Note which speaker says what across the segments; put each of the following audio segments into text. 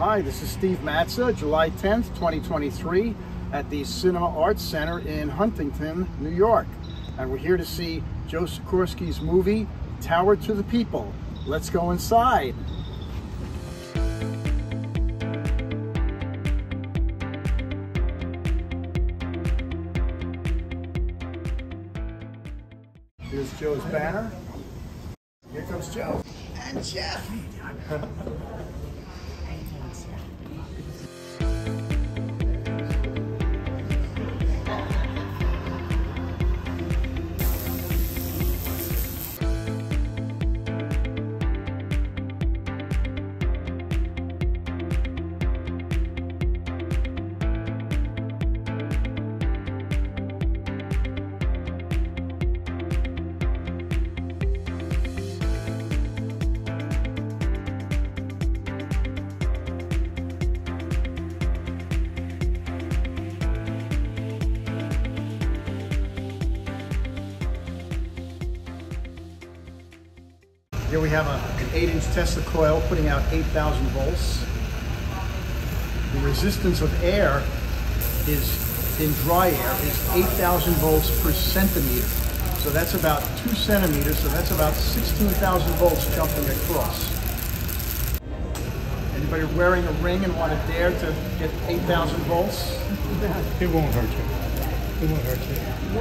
Speaker 1: Hi, this is Steve Matza, July 10th, 2023 at the Cinema Arts Center in Huntington, New York. And we're here to see Joe Sikorski's movie, Tower to the People. Let's go inside. Here's Joe's banner. Here comes Joe. And Jeff. Here we have an 8-inch Tesla coil putting out 8,000 volts. The resistance of air in dry air is 8,000 volts per centimeter. So that's about 2 centimeters, so that's about 16,000 volts jumping across. Anybody wearing a ring and want to dare to get 8,000 volts?
Speaker 2: It won't hurt you. It won't hurt you.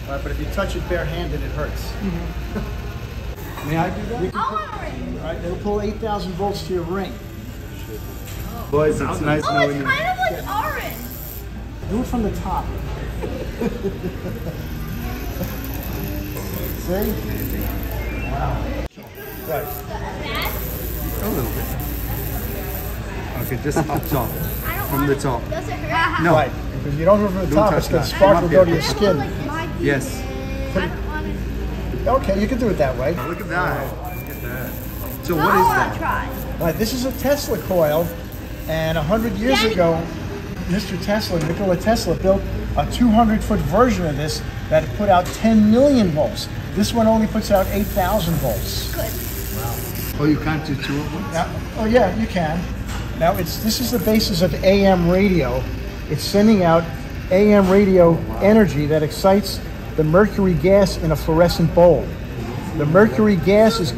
Speaker 1: All right, but if you touch it barehanded, it hurts.
Speaker 2: Mm-hmm. May I do that?
Speaker 1: I want a ring. All right, it'll pull 8,000 volts to your ring.
Speaker 2: Boys, it's nice knowing you.
Speaker 3: Oh, it's kind of like orange.
Speaker 1: Do it from the top. See? Wow. Right.
Speaker 2: A little bit. Okay, just up top. From the top.
Speaker 3: Does it hurt?
Speaker 2: No.
Speaker 1: Right. Because you don't go from the top, it's going to
Speaker 2: that.
Speaker 1: spark will go to your skin.
Speaker 2: Yes.
Speaker 1: Okay, you can do it that way.
Speaker 2: Look at that. Look at that. So
Speaker 3: I
Speaker 2: what is
Speaker 3: want
Speaker 2: that?
Speaker 3: to try.
Speaker 1: Right, this is a Tesla coil, and 100 years ago, Mr. Tesla, Nikola Tesla, built a 200-foot version of this that put out 10 million volts. This one only puts out 8,000 volts.
Speaker 3: Good.
Speaker 2: Oh, you can't do two of them?
Speaker 1: Now, oh yeah, you can. Now this is the basis of AM radio. It's sending out AM radio energy that excites the mercury gas in a fluorescent bulb. The mercury gas is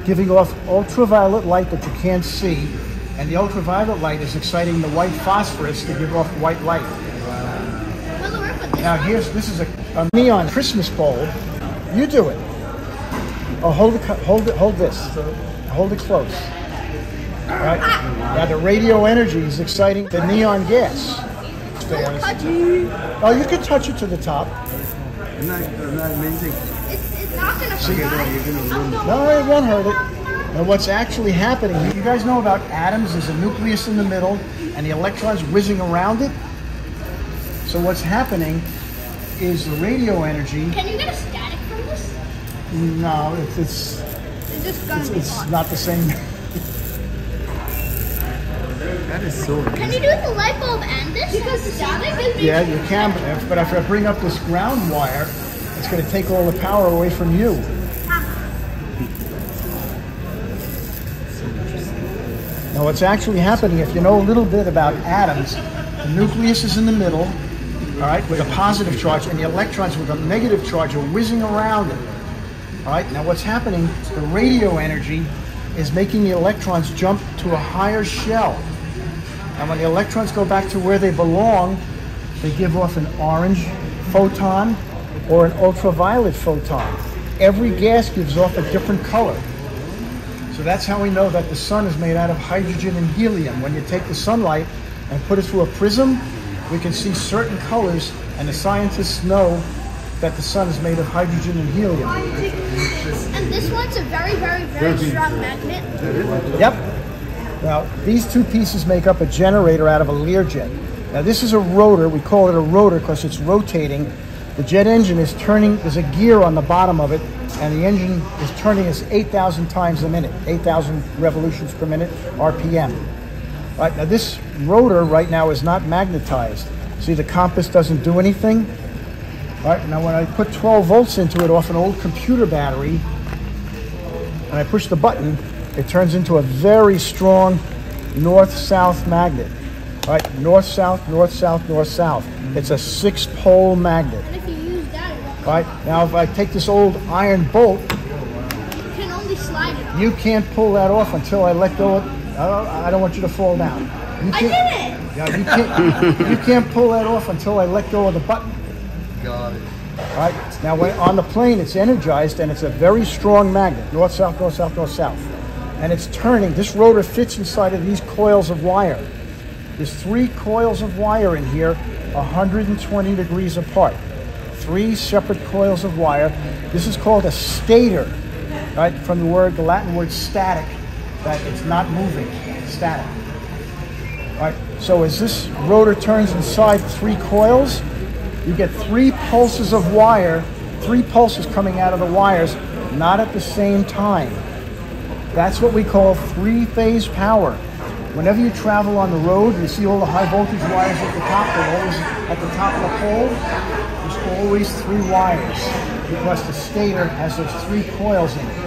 Speaker 1: giving off ultraviolet light that you can't see, and the ultraviolet light is exciting the white phosphorus to give off white light.
Speaker 3: Will it work with this
Speaker 1: Now
Speaker 3: one?
Speaker 1: this is a neon Christmas bulb. You do it. Oh, hold this. Hold it close. All right. Now the radio energy is exciting the neon gas.
Speaker 3: Don't touch it.
Speaker 1: Oh, you can touch it to the top.
Speaker 2: Isn't that amazing?
Speaker 3: It's not going to
Speaker 2: Okay, well, you're going to ruin it.
Speaker 1: No, it won't hurt it. Now what's actually happening, you guys know about atoms, there's a nucleus in the middle and the electrons whizzing around it. So what's happening is the radio energy.
Speaker 3: Can you get a static from this?
Speaker 1: No, it's
Speaker 3: It's just going to be hot.
Speaker 1: not the same.
Speaker 2: That is so
Speaker 3: Can you do the light bulb and this? Because the static is
Speaker 1: Yeah, you can, but if I bring up this ground wire, it's going to take all the power away from you. Now what's actually happening, if you know a little bit about atoms, the nucleus is in the middle, all right, with a positive charge, and the electrons with a negative charge are whizzing around it. All right, now what's happening, the radio energy is making the electrons jump to a higher shell. And when the electrons go back to where they belong, they give off an orange photon or an ultraviolet photon. Every gas gives off a different color. So that's how we know that the sun is made out of hydrogen and helium. When you take the sunlight and put it through a prism, we can see certain colors, and the scientists know that the sun is made of hydrogen and helium.
Speaker 3: And this one's a very, very, very strong magnet.
Speaker 1: Yep. Now, these two pieces make up a generator out of a Learjet. Now, this is a rotor. We call it a rotor because it's rotating. The jet engine is turning. There's a gear on the bottom of it, and the engine is turning us 8,000 times a minute, 8,000 revolutions per minute, RPM. All right, now this rotor right now is not magnetized. See, the compass doesn't do anything. All right, now when I put 12 volts into it off an old computer battery, and I push the button, it turns into a very strong north-south magnet. All right, north-south, north-south, north-south. It's a 6-pole magnet.
Speaker 3: And if you use that, it won't.
Speaker 1: All right, now if I take this old iron bolt,
Speaker 3: You can only slide it off.
Speaker 1: you can't pull that off until I let go of it. I don't want you to fall down. You
Speaker 3: I
Speaker 1: can't,
Speaker 3: did it!
Speaker 1: yeah, you can't pull that off until I let go of the button.
Speaker 2: Got it.
Speaker 1: All right, now when on the plane, it's energized and it's a very strong magnet, north-south, north-south, north-south. And it's turning. This rotor fits inside of these coils of wire. There's 3 coils of wire in here, 120 degrees apart. 3 separate coils of wire. This is called a stator, right? From the Latin word static, that it's not moving, static. All right, so as this rotor turns inside 3 coils, you get 3 pulses of wire, 3 pulses coming out of the wires, not at the same time. That's what we call 3-phase power. Whenever you travel on the road, you see all the high voltage wires at the top, they're always at the top of the pole. There's always 3 wires because the stator has those 3 coils in it.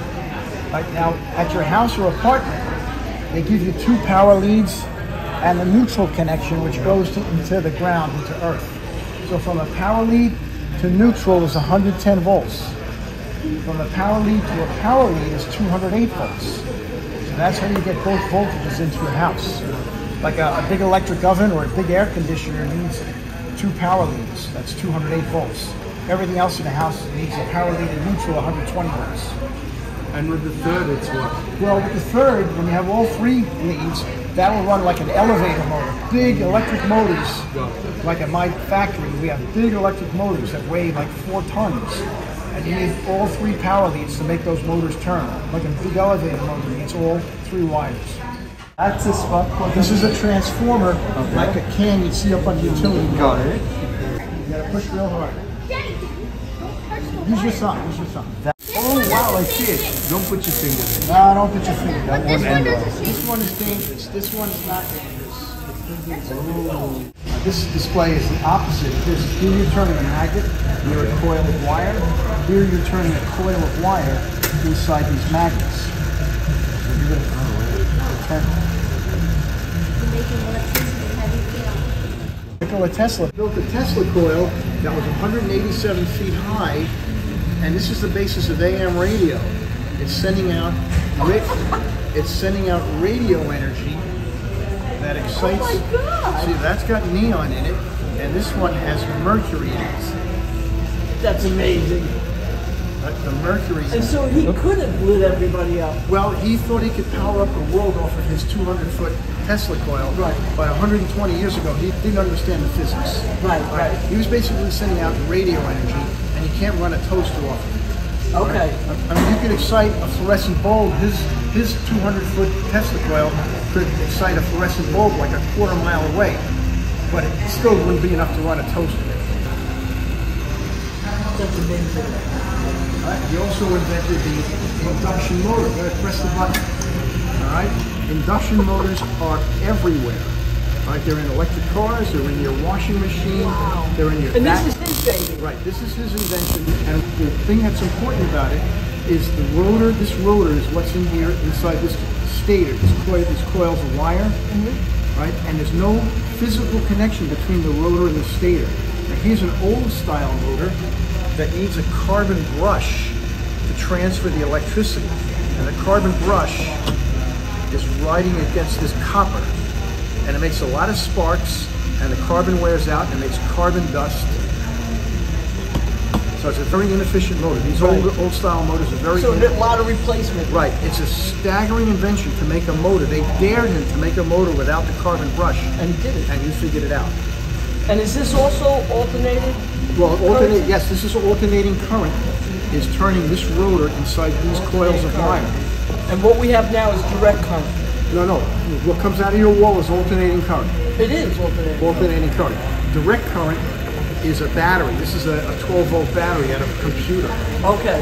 Speaker 1: Right now, at your house or apartment, they give you 2 power leads and the neutral connection, which goes into the ground, into earth. So from a power lead to neutral is 110 volts. From a power lead to a power lead is 208 volts. So that's how you get both voltages into your house. Like a big electric oven or a big air conditioner needs 2 power leads. That's 208 volts. Everything else in the house needs a power lead and neutral 120 volts.
Speaker 2: And with the third, it's what?
Speaker 1: Well, with the third, when you have all 3 leads, that will run like an elevator motor. Big electric motors. Like at my factory, we have big electric motors that weigh like 4 tons. And you need all 3 power leads to make those motors turn. Like a big elevator motor needs all 3 wires.
Speaker 2: That's a spot.
Speaker 1: This is a transformer, like a can you'd see up on the utility.
Speaker 2: Got it.
Speaker 1: You gotta push real hard.
Speaker 3: Daddy, don't touch the
Speaker 1: Use your thumb, use your thumb.
Speaker 2: Oh wow, I see it. Don't put your finger in.
Speaker 1: No, don't put your finger down.
Speaker 3: But this one doesn't seem.
Speaker 1: This one is dangerous. This one is not dangerous. This display is the opposite. Here you're turning a magnet near a coil of wire. Here you're turning a coil of wire inside these magnets. So you're going to turn. Nikola Tesla built a Tesla coil that was 187 feet high, and this is the basis of AM radio. It's sending out radio energy that excites.
Speaker 4: Oh my God.
Speaker 1: See, that's got neon in it, and this one has mercury in it.
Speaker 4: That's amazing.
Speaker 1: But the mercury.
Speaker 4: And so he could have lit everybody up.
Speaker 1: Well, he thought he could power up the world off of his 200-foot Tesla coil.
Speaker 4: Right.
Speaker 1: But 120 years ago, he didn't understand the physics.
Speaker 4: Right, right.
Speaker 1: He was basically sending out radio energy, and you can't run a toaster off of it.
Speaker 4: Okay.
Speaker 1: I mean, you could excite a fluorescent bulb. His 200-foot Tesla coil could excite a fluorescent bulb like a quarter mile away, but it still wouldn't be enough to run a toaster.
Speaker 4: That's amazing.
Speaker 1: He also invented the induction motor. Go ahead, press the button. All right. Induction motors are everywhere. All right. They're in electric cars. They're in your washing machine.
Speaker 4: Wow.
Speaker 1: They're in your.
Speaker 4: And this is his baby.
Speaker 1: Right. This is his invention. And the thing that's important about it is the rotor. This rotor is what's in here inside this stator. These coils of wire. Right. And there's no physical connection between the rotor and the stator. Now, here's an old style motor that needs a carbon brush to transfer the electricity. And the carbon brush is riding against this copper. And it makes a lot of sparks, and the carbon wears out and makes carbon dust. So it's a very inefficient motor. These old style motors are very
Speaker 4: So a lot of replacement.
Speaker 1: Right. It's a staggering invention to make a motor. They dared him to make a motor without the carbon brush.
Speaker 4: And he did it.
Speaker 1: And he figured it out.
Speaker 4: And is this also alternated?
Speaker 1: Well, yes, this is alternating current is turning this rotor inside these coils of wire.
Speaker 4: And what we have now is direct current.
Speaker 1: No. What comes out of your wall is alternating current.
Speaker 4: It is alternating.
Speaker 1: Alternating current. Direct current is a battery. This is a 12-volt battery out of a computer.
Speaker 4: Okay.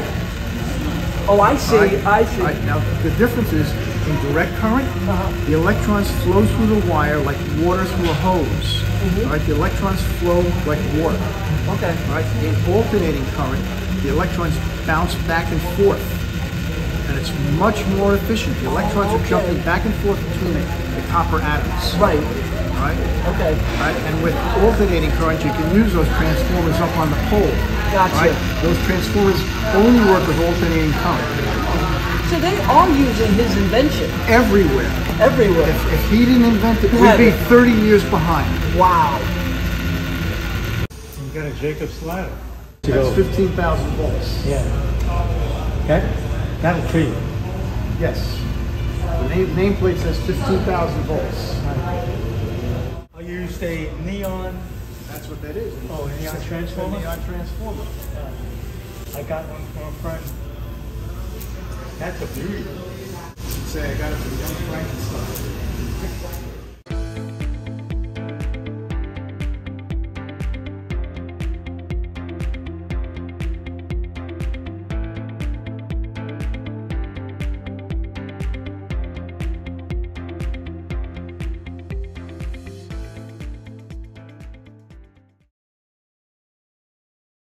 Speaker 4: Oh, I see. I see.
Speaker 1: Now, the difference is in direct current, the electrons flow through the wire like water through a hose. All right, the electrons flow like water.
Speaker 4: Okay.
Speaker 1: All right, in alternating current, the electrons bounce back and forth. and it's much more efficient. The electrons are jumping back and forth between the copper atoms.
Speaker 4: Right.
Speaker 1: Right?
Speaker 4: Okay.
Speaker 1: Right? And with alternating current, you can use those transformers up on the pole.
Speaker 4: Gotcha.
Speaker 1: Right? Those transformers only work with alternating current.
Speaker 4: So they are using his invention.
Speaker 1: Everywhere.
Speaker 4: Everywhere.
Speaker 1: If he didn't invent it, we'd be 30 years behind.
Speaker 4: Wow.
Speaker 2: You got a Jacob's ladder.
Speaker 1: That's 15,000 volts.
Speaker 2: Yeah. That'll treat it.
Speaker 1: Yes. The nameplate says 15,000 volts.
Speaker 2: I used a neon.
Speaker 1: That's what that is.
Speaker 2: Oh, a neon transformer?
Speaker 1: A neon transformer.
Speaker 2: I got one from a friend. That's a beauty.
Speaker 1: Say I got it from Young Frankenstein.